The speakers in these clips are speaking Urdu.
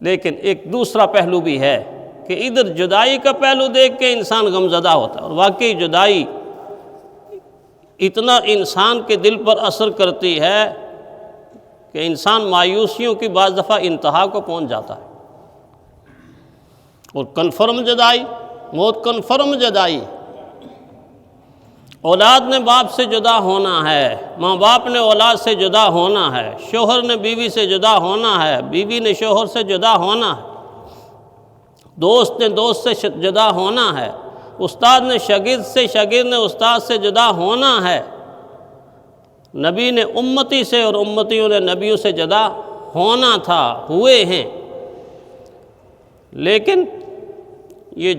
لیکن ایک دوسرا پہلو بھی ہے کہ ادھر جدائی کا پہلو دیکھ کے انسان غمزدہ ہوتا ہے، اور واقعی جدائی اتنا انسان کے دل پر اثر کرتی ہے کہ انسان مایوسیوں کی بعض دفعہ انتہا کو پہنچ جاتا ہے۔ اور کنفرم جدائی، موت کنفرم جدائی، اولاد نے باپ سے جدا ہونا ہے، ماں باپ نے اولاد سے جدا ہونا ہے، شوہر نے بیوی سے جدا ہونا ہے، بیوی نے شوہر سے جدا ہونا ہے، دوست نے دوست سے جدا ہونا ہے، استاد نے شاگرد سے، شاگرد نے استاد سے جدا ہونا ہے، نبی نے امتی سے اور امتیوں نے نبیوں سے جدا ہونا تھا، ہوئے ہیں۔ لیکن یہ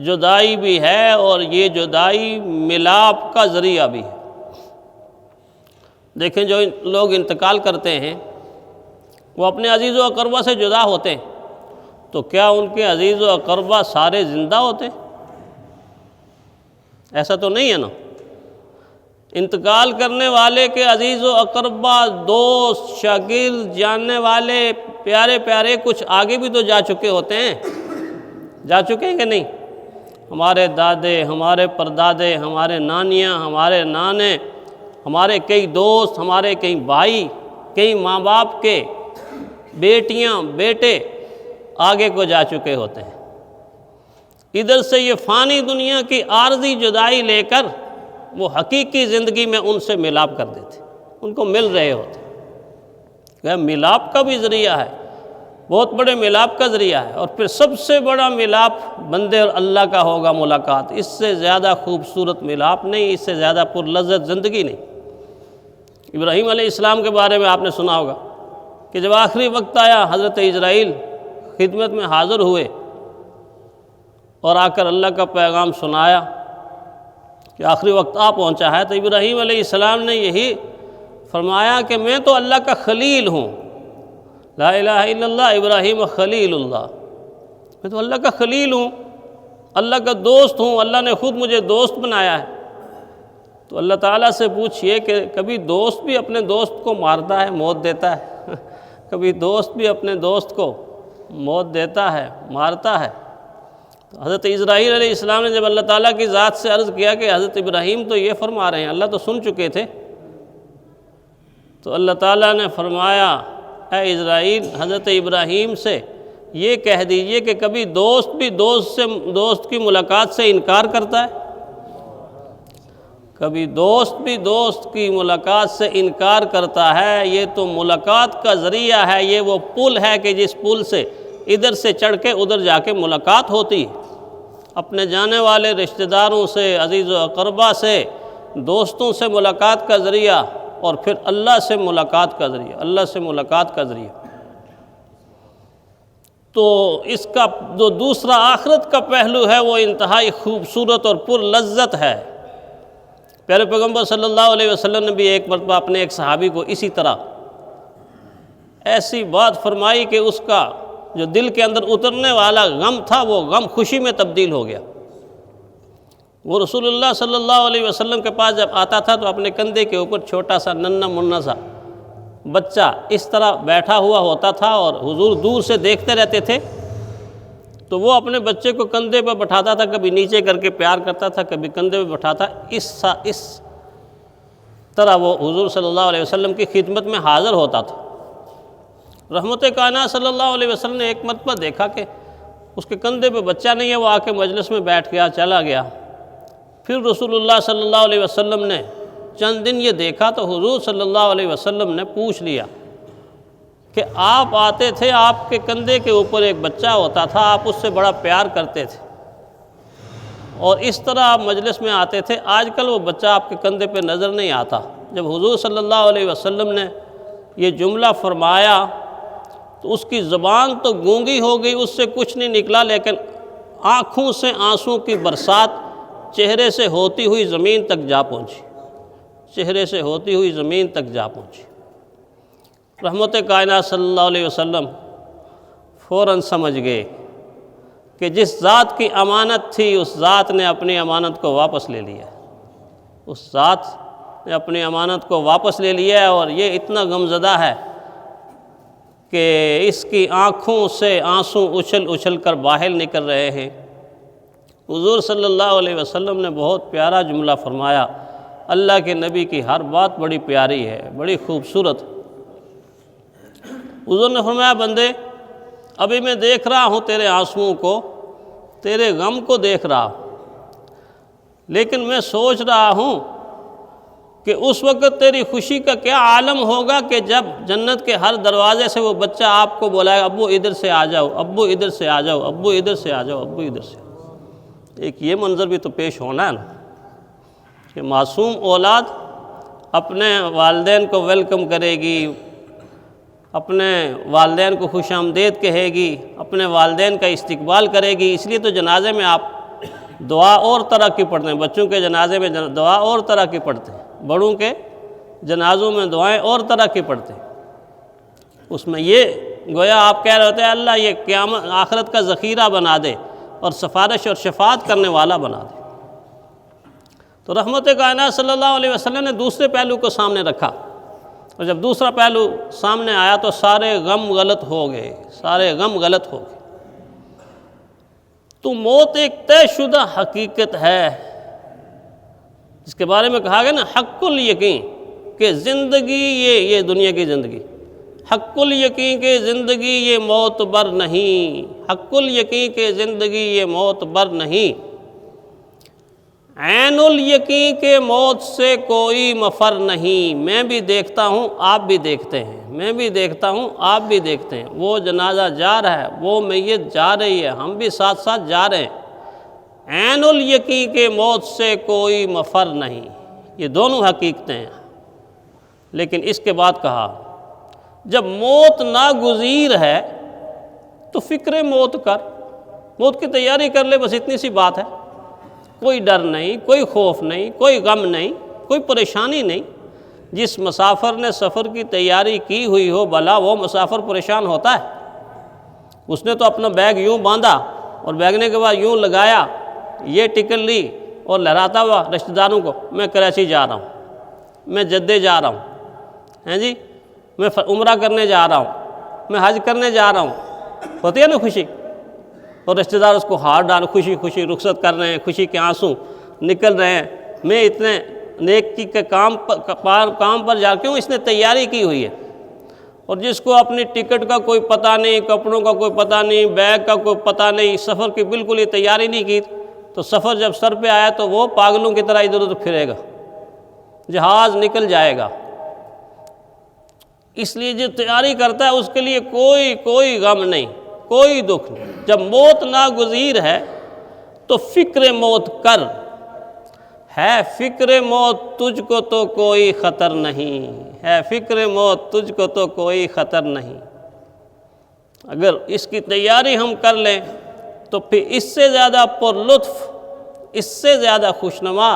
جدائی بھی ہے، اور یہ جدائی ملاپ کا ذریعہ بھی ہے۔ دیکھیں جو لوگ انتقال کرتے ہیں وہ اپنے عزیز و اقربا سے جدا ہوتے ہیں، تو کیا ان کے عزیز و اقربا سارے زندہ ہوتے؟ ایسا تو نہیں ہے نا۔ انتقال کرنے والے کے عزیز و اقربا، دوست، شاگرد، جاننے والے، پیارے پیارے کچھ آگے بھی تو جا چکے ہوتے ہیں، جا چکے ہیں کہ نہیں؟ ہمارے دادے، ہمارے پردادے، ہمارے نانیاں، ہمارے نانے، ہمارے کئی دوست، ہمارے کئی بھائی، کئی ماں باپ کے بیٹیاں، بیٹے آگے کو جا چکے ہوتے ہیں۔ ادھر سے یہ فانی دنیا کی عارضی جدائی لے کر وہ حقیقی زندگی میں ان سے ملاپ کر دیتے، ان کو مل رہے ہوتے۔ یہ ملاپ کا بھی ذریعہ ہے، بہت بڑے ملاپ کا ذریعہ ہے۔ اور پھر سب سے بڑا ملاپ بندے اور اللہ کا ہوگا ملاقات۔ اس سے زیادہ خوبصورت ملاپ نہیں، اس سے زیادہ پرلذت زندگی نہیں۔ ابراہیم علیہ السلام کے بارے میں آپ نے سنا ہوگا کہ جب آخری وقت آیا، حضرت اسرائیل خدمت میں حاضر ہوئے اور آ کر اللہ کا پیغام سنایا کہ آخری وقت آ پہنچا ہے، تو ابراہیم علیہ السلام نے یہی فرمایا کہ میں تو اللہ کا خلیل ہوں، لا الہ الا اللہ ابراہیم خلیل اللہ، میں تو اللہ کا خلیل ہوں، اللہ کا دوست ہوں، اللہ نے خود مجھے دوست بنایا ہے۔ تو اللہ تعالیٰ سے پوچھئے کہ کبھی دوست بھی اپنے دوست کو مارتا ہے، موت دیتا ہے؟ کبھی دوست بھی اپنے دوست کو موت دیتا ہے، مارتا ہے؟ تو حضرت اسرائیل علیہ السلام نے جب اللہ تعالیٰ کی ذات سے عرض کیا کہ حضرت ابراہیم تو یہ فرما رہے ہیں، اللہ تو سن چکے تھے، تو اللہ تعالیٰ نے فرمایا اے اسرائیل، حضرت ابراہیم سے یہ کہہ دیجئے کہ کبھی دوست بھی دوست کی ملاقات سے انکار کرتا ہے؟ کبھی دوست بھی دوست کی ملاقات سے انکار کرتا ہے؟ یہ تو ملاقات کا ذریعہ ہے، یہ وہ پل ہے کہ جس پل سے ادھر سے چڑھ کے ادھر جا کے ملاقات ہوتی ہے، اپنے جانے والے رشتہ داروں سے، عزیز و اقربا سے، دوستوں سے ملاقات کا ذریعہ، اور پھر اللہ سے ملاقات کا ذریعہ، اللہ سے ملاقات کا ذریعہ۔ تو اس کا جو دوسرا آخرت کا پہلو ہے وہ انتہائی خوبصورت اور پرلذت ہے۔ پیارے پیغمبر صلی اللہ علیہ وسلم نے بھی ایک مرتبہ اپنے ایک صحابی کو اسی طرح ایسی بات فرمائی کہ اس کا جو دل کے اندر اترنے والا غم تھا وہ غم خوشی میں تبدیل ہو گیا۔ وہ رسول اللہ صلی اللہ علیہ وسلم کے پاس جب آتا تھا تو اپنے کندھے کے اوپر چھوٹا سا ننھا منھا سا بچہ اس طرح بیٹھا ہوا ہوتا تھا، اور حضور دور سے دیکھتے رہتے تھے، تو وہ اپنے بچے کو کندھے پہ بٹھاتا تھا، کبھی نیچے کر کے پیار کرتا تھا، کبھی کندھے پہ بٹھاتا، اس طرح وہ حضور صلی اللہ علیہ وسلم کی خدمت میں حاضر ہوتا تھا۔ رحمت کائنات صلی اللہ علیہ وسلم نے ایک مرتبہ دیکھا کہ اس کے کندھے پہ بچہ نہیں ہے، وہ آ کے مجلس میں بیٹھ گیا، چلا گیا۔ پھر رسول اللہ صلی اللہ علیہ وسلم نے چند دن یہ دیکھا تو حضور صلی اللہ علیہ وسلم نے پوچھ لیا کہ آپ آتے تھے، آپ کے کندھے کے اوپر ایک بچہ ہوتا تھا، آپ اس سے بڑا پیار کرتے تھے، اور اس طرح آپ مجلس میں آتے تھے، آج کل وہ بچہ آپ کے کندھے پہ نظر نہیں آتا۔ جب حضور صلی اللہ علیہ وسلم نے یہ جملہ فرمایا تو اس کی زبان تو گونگی ہو گئی، اس سے کچھ نہیں نکلا، لیکن آنکھوں سے آنسوں کی برسات چہرے سے ہوتی ہوئی زمین تک جا پہنچی، چہرے سے ہوتی ہوئی زمین تک جا پہنچی۔ رحمت کائنات صلی اللہ علیہ وسلم فوراً سمجھ گئے کہ جس ذات کی امانت تھی اس ذات نے اپنی امانت کو واپس لے لیا، اس ذات نے اپنی امانت کو واپس لے لیا ہے، اور یہ اتنا غمزدہ ہے کہ اس کی آنکھوں سے آنسو اچھل اچھل کر باہر نکل رہے ہیں۔ حضور صلی اللہ علیہ وسلم نے بہت پیارا جملہ فرمایا، اللہ کے نبی کی ہر بات بڑی پیاری ہے، بڑی خوبصورت۔ حضور نے فرمایا، بندے ابھی میں دیکھ رہا ہوں تیرے آنسوؤں کو، تیرے غم کو دیکھ رہا ہوں، لیکن میں سوچ رہا ہوں کہ اس وقت تیری خوشی کا کیا عالم ہوگا کہ جب جنت کے ہر دروازے سے وہ بچہ آپ کو بلائے، ابو ادھر سے آ جاؤ، ابو ادھر سے آ جاؤ، ابو ادھر سے آ جاؤ، ابو ادھر سے۔ ایک یہ منظر بھی تو پیش ہونا ہے نا کہ معصوم اولاد اپنے والدین کو ویلکم کرے گی، اپنے والدین کو خوش آمدید کہے گی، اپنے والدین کا استقبال کرے گی۔ اس لیے تو جنازے میں آپ دعا اور طرح کی پڑھتے ہیں، بچوں کے جنازے میں دعا اور طرح کی پڑھتے ہیں، بڑوں کے جنازوں میں دعائیں اور طرح کی پڑھتے ہیں۔ اس میں یہ گویا آپ کہہ رہے ہوتے ہیں اللہ یہ قیامت آخرت کا ذخیرہ بنا دے اور سفارش اور شفاعت کرنے والا بنا دے۔ تو رحمت کائنات صلی اللہ علیہ وسلم نے دوسرے پہلو کو سامنے رکھا، اور جب دوسرا پہلو سامنے آیا تو سارے غم غلط ہو گئے، سارے غم غلط ہو گئے۔ تو موت ایک طے شدہ حقیقت ہے جس کے بارے میں کہا گیا نا حق الیقین کہ زندگی یہ دنیا کی زندگی، حق الیقین کہ زندگی یہ موت بر نہیں، حق الیقین کہ زندگی یہ موت بر نہیں، عین الیقین کہ موت سے کوئی مفر نہیں۔ میں بھی دیکھتا ہوں، آپ بھی دیکھتے ہیں، میں بھی دیکھتا ہوں، آپ بھی دیکھتے ہیں، وہ جنازہ جا رہا ہے، وہ میت جا رہی ہے، ہم بھی ساتھ ساتھ جا رہے ہیں۔ عین الیقین کہ موت سے کوئی مفر نہیں، یہ دونوں حقیقتیں ہیں۔ لیکن اس کے بعد کہا جب موت ناگزیر ہے تو فکر موت کر، موت کی تیاری کر لے، بس اتنی سی بات ہے۔ کوئی ڈر نہیں، کوئی خوف نہیں، کوئی غم نہیں، کوئی پریشانی نہیں۔ جس مسافر نے سفر کی تیاری کی ہوئی ہو بھلا وہ مسافر پریشان ہوتا ہے؟ اس نے تو اپنا بیگ یوں باندھا اور بیگنے کے بعد یوں لگایا، یہ ٹکٹ لی اور لہراتا ہوا رشتہ داروں کو میں کراچی جا رہا ہوں، میں جدے جا رہا ہوں، ہیں جی میں عمرہ کرنے جا رہا ہوں، میں حج کرنے جا رہا ہوں۔ ہوتی ہے نا خوشی، اور رشتہ دار اس کو ہار ڈال خوشی خوشی رخصت کر رہے ہیں، خوشی کے آنسو نکل رہے ہیں۔ میں اتنے نیکی کے کام پر جا کے ہوں، اس نے تیاری کی ہوئی ہے۔ اور جس کو اپنی ٹکٹ کا کوئی پتہ نہیں، کپڑوں کا کوئی پتہ نہیں، بیگ کا کوئی پتہ نہیں، سفر کی بالکل ہی تیاری نہیں کی، تو سفر جب سر پہ آیا تو وہ پاگلوں کی طرح ادھر ادھر پھرے گا، جہاز نکل جائے گا۔ اس لیے جو تیاری کرتا ہے اس کے لیے کوئی غم نہیں، کوئی دکھ نہیں۔ جب موت ناگزیر ہے تو فکر موت کر، ہے فکر موت تجھ کو تو کوئی خطر نہیں، ہے فکر موت تجھ کو تو کوئی خطر نہیں۔ اگر اس کی تیاری ہم کر لیں تو پھر اس سے زیادہ پر لطف، اس سے زیادہ خوشنما،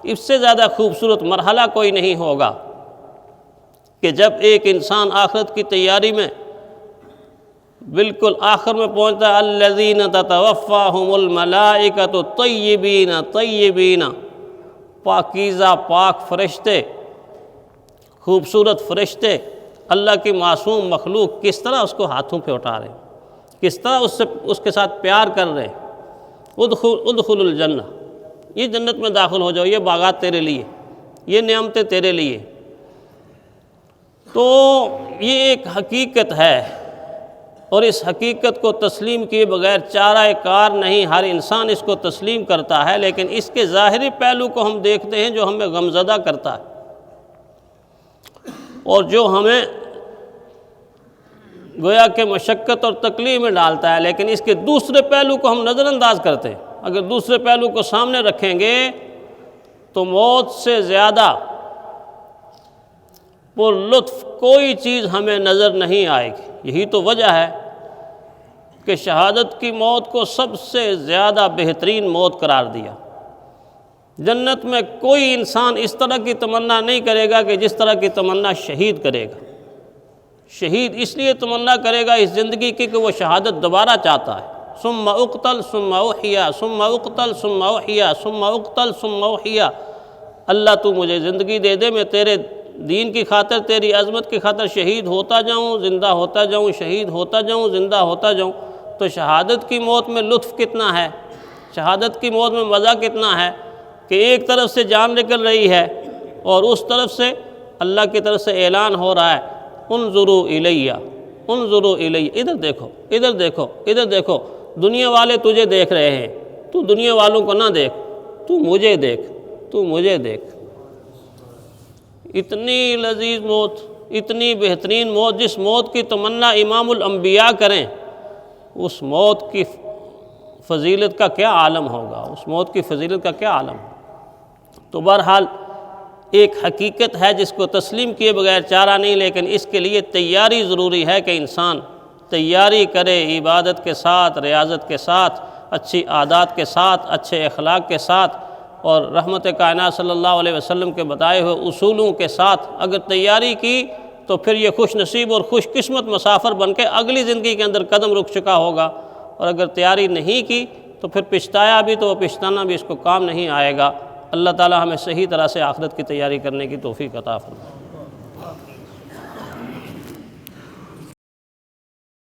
اس سے زیادہ خوبصورت مرحلہ کوئی نہیں ہوگا کہ جب ایک انسان آخرت کی تیاری میں بالکل آخر میں پہنچتا ہے الذین تتوفاہم الملائکۃ طیبین طیبین، پاکیزہ پاک فرشتے، خوبصورت فرشتے، اللہ کی معصوم مخلوق کس طرح اس کو ہاتھوں پہ اٹھا رہے ہیں، کس طرح اس کے ساتھ پیار کر رہے ہیں۔ ادخل الجنہ، یہ جنت میں داخل ہو جاؤ، یہ باغات تیرے لیے، یہ نعمتیں تیرے لیے۔ تو یہ ایک حقیقت ہے، اور اس حقیقت کو تسلیم کیے بغیر چارہ کار نہیں، ہر انسان اس کو تسلیم کرتا ہے، لیکن اس کے ظاہری پہلو کو ہم دیکھتے ہیں جو ہمیں غمزدہ کرتا ہے اور جو ہمیں گویا کہ مشقت اور تکلیف میں ڈالتا ہے، لیکن اس کے دوسرے پہلو کو ہم نظر انداز کرتے ہیں۔ اگر دوسرے پہلو کو سامنے رکھیں گے تو موت سے زیادہ پر لطف کوئی چیز ہمیں نظر نہیں آئے گی۔ یہی تو وجہ ہے کہ شہادت کی موت کو سب سے زیادہ بہترین موت قرار دیا۔ جنت میں کوئی انسان اس طرح کی تمنا نہیں کرے گا کہ جس طرح کی تمنا شہید کرے گا۔ شہید اس لیے تمنا کرے گا اس زندگی کی کہ وہ شہادت دوبارہ چاہتا ہے۔ ثم اقتل ثم احیا ثم اقتل ثم احیا ثم اقتل ثم احیا، اللہ تو مجھے زندگی دے دے، میں تیرے دین کی خاطر، تیری عظمت کی خاطر شہید ہوتا جاؤں، زندہ ہوتا جاؤں، شہید ہوتا جاؤں، زندہ ہوتا جاؤں، تو شہادت کی موت میں لطف کتنا ہے، شہادت کی موت میں مزہ کتنا ہے کہ ایک طرف سے جان نکل رہی ہے اور اس طرف سے اللہ کی طرف سے اعلان ہو رہا ہے انظروا الیہ، انظروا الیہ، ادھر دیکھو، ادھر دیکھو، ادھر دیکھو، دنیا والے تجھے دیکھ رہے ہیں، تو دنیا والوں کو نہ دیکھ، تو مجھے دیکھ، تو مجھے دیکھ۔ اتنی لذیذ موت، اتنی بہترین موت، جس موت کی تمنا امام الانبیاء کریں، اس موت کی فضیلت کا کیا عالم ہوگا، اس موت کی فضیلت کا کیا عالم ہوگا۔ تو بہرحال ایک حقیقت ہے جس کو تسلیم کیے بغیر چارہ نہیں، لیکن اس کے لیے تیاری ضروری ہے کہ انسان تیاری کرے، عبادت کے ساتھ، ریاضت کے ساتھ، اچھی عادات کے ساتھ، اچھے اخلاق کے ساتھ، اور رحمت کائنات صلی اللہ علیہ وسلم کے بتائے ہوئے اصولوں کے ساتھ اگر تیاری کی تو پھر یہ خوش نصیب اور خوش قسمت مسافر بن کے اگلی زندگی کے اندر قدم رکھ چکا ہوگا، اور اگر تیاری نہیں کی تو پھر پچھتایا بھی تو وہ پچھتانا بھی اس کو کام نہیں آئے گا۔ اللہ تعالی ہمیں صحیح طرح سے آخرت کی تیاری کرنے کی توفیق عطا فرمائے۔